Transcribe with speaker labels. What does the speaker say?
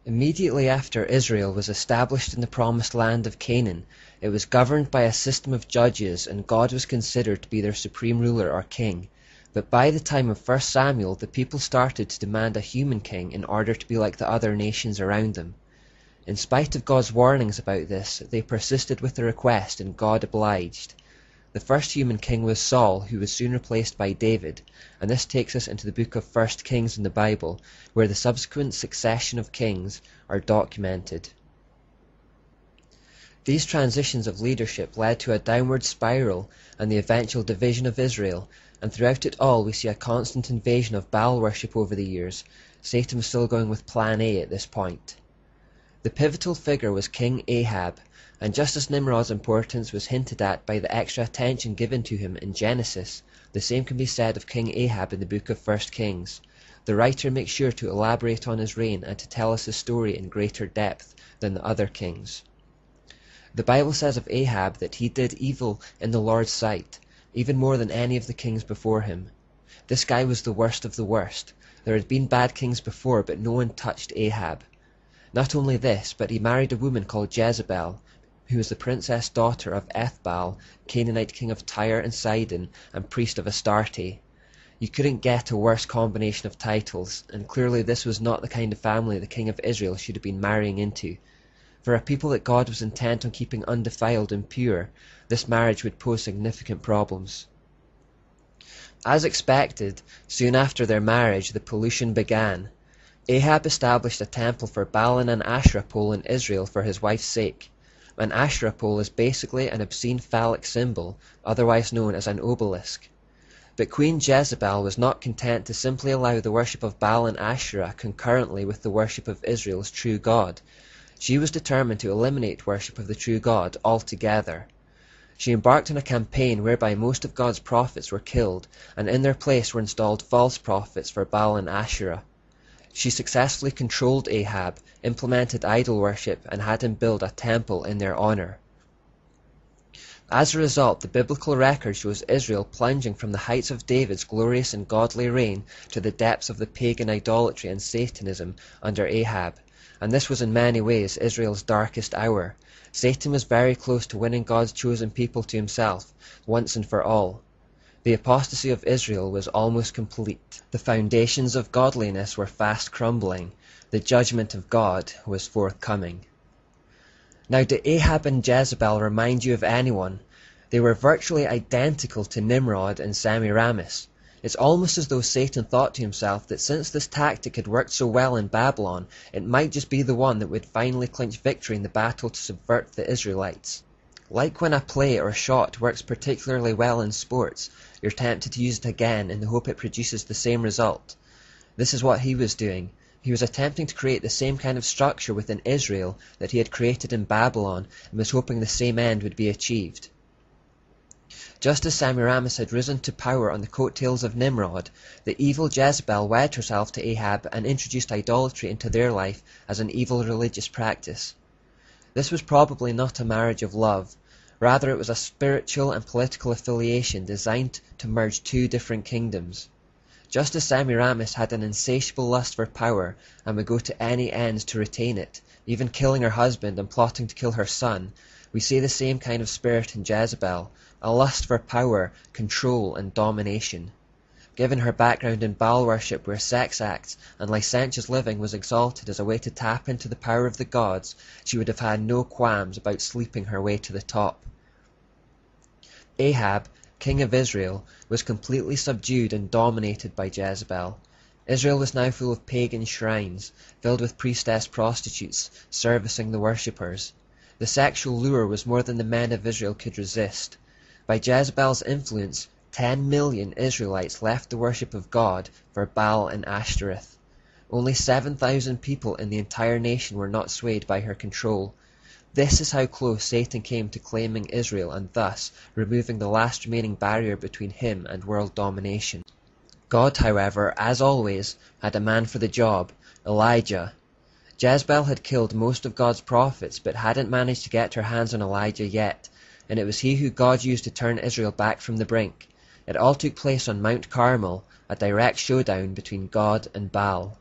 Speaker 1: Immediately after Israel was established in the promised land of Canaan, it was governed by a system of judges, and God was considered to be their supreme ruler or king. But by the time of 1 Samuel, the people started to demand a human king in order to be like the other nations around them. In spite of God's warnings about this, they persisted with the request, and God obliged. The first human king was Saul, who was soon replaced by David, and this takes us into the book of 1 Kings in the Bible, where the subsequent succession of kings are documented. These transitions of leadership led to a downward spiral and the eventual division of Israel, and throughout it all we see a constant invasion of Baal worship over the years. Satan was still going with Plan A at this point. The pivotal figure was King Ahab, and just as Nimrod's importance was hinted at by the extra attention given to him in Genesis, the same can be said of King Ahab in the book of 1 Kings. The writer makes sure to elaborate on his reign and to tell us his story in greater depth than the other kings. The Bible says of Ahab that he did evil in the Lord's sight, even more than any of the kings before him. This guy was the worst of the worst. There had been bad kings before, but no one touched Ahab. Not only this, but he married a woman called Jezebel, who was the princess daughter of Ethbaal, Canaanite king of Tyre and Sidon, and priest of Astarte. You couldn't get a worse combination of titles, and clearly this was not the kind of family the king of Israel should have been marrying into. For a people that God was intent on keeping undefiled and pure, this marriage would pose significant problems. As expected, soon after their marriage, the pollution began. Ahab established a temple for Baal and an Asherah pole in Israel for his wife's sake. An Asherah pole is basically an obscene phallic symbol, otherwise known as an obelisk. But Queen Jezebel was not content to simply allow the worship of Baal and Asherah concurrently with the worship of Israel's true God. She was determined to eliminate worship of the true God altogether. She embarked on a campaign whereby most of God's prophets were killed, and in their place were installed false prophets for Baal and Asherah. She successfully controlled Ahab, implemented idol worship, and had him build a temple in their honor. As a result, the biblical record shows Israel plunging from the heights of David's glorious and godly reign to the depths of the pagan idolatry and Satanism under Ahab, and this was in many ways Israel's darkest hour. Satan was very close to winning God's chosen people to himself, once and for all. The apostasy of Israel was almost complete. The foundations of godliness were fast crumbling. The judgment of God was forthcoming. Now, do Ahab and Jezebel remind you of anyone? They were virtually identical to Nimrod and Semiramis. It's almost as though Satan thought to himself that since this tactic had worked so well in Babylon, it might just be the one that would finally clinch victory in the battle to subvert the Israelites. Like when a play or shot works particularly well in sports, you're tempted to use it again in the hope it produces the same result. This is what he was doing. He was attempting to create the same kind of structure within Israel that he had created in Babylon, and was hoping the same end would be achieved. Just as Semiramis had risen to power on the coattails of Nimrod, the evil Jezebel wed herself to Ahab and introduced idolatry into their life as an evil religious practice. This was probably not a marriage of love. Rather, it was a spiritual and political affiliation designed to merge two different kingdoms. Just as Semiramis had an insatiable lust for power and would go to any ends to retain it, even killing her husband and plotting to kill her son, we see the same kind of spirit in Jezebel, a lust for power, control, and domination. Given her background in Baal worship, where sex acts and licentious living was exalted as a way to tap into the power of the gods, she would have had no qualms about sleeping her way to the top. Ahab, king of Israel, was completely subdued and dominated by Jezebel. Israel was now full of pagan shrines, filled with priestess prostitutes, servicing the worshippers. The sexual lure was more than the men of Israel could resist. By Jezebel's influence, 10 million Israelites left the worship of God for Baal and Ashtoreth. Only 7,000 people in the entire nation were not swayed by her control. This is how close Satan came to claiming Israel and thus removing the last remaining barrier between him and world domination. God, however, as always, had a man for the job, Elijah. Jezebel had killed most of God's prophets but hadn't managed to get her hands on Elijah yet, and it was he who God used to turn Israel back from the brink. It all took place on Mount Carmel, a direct showdown between God and Baal.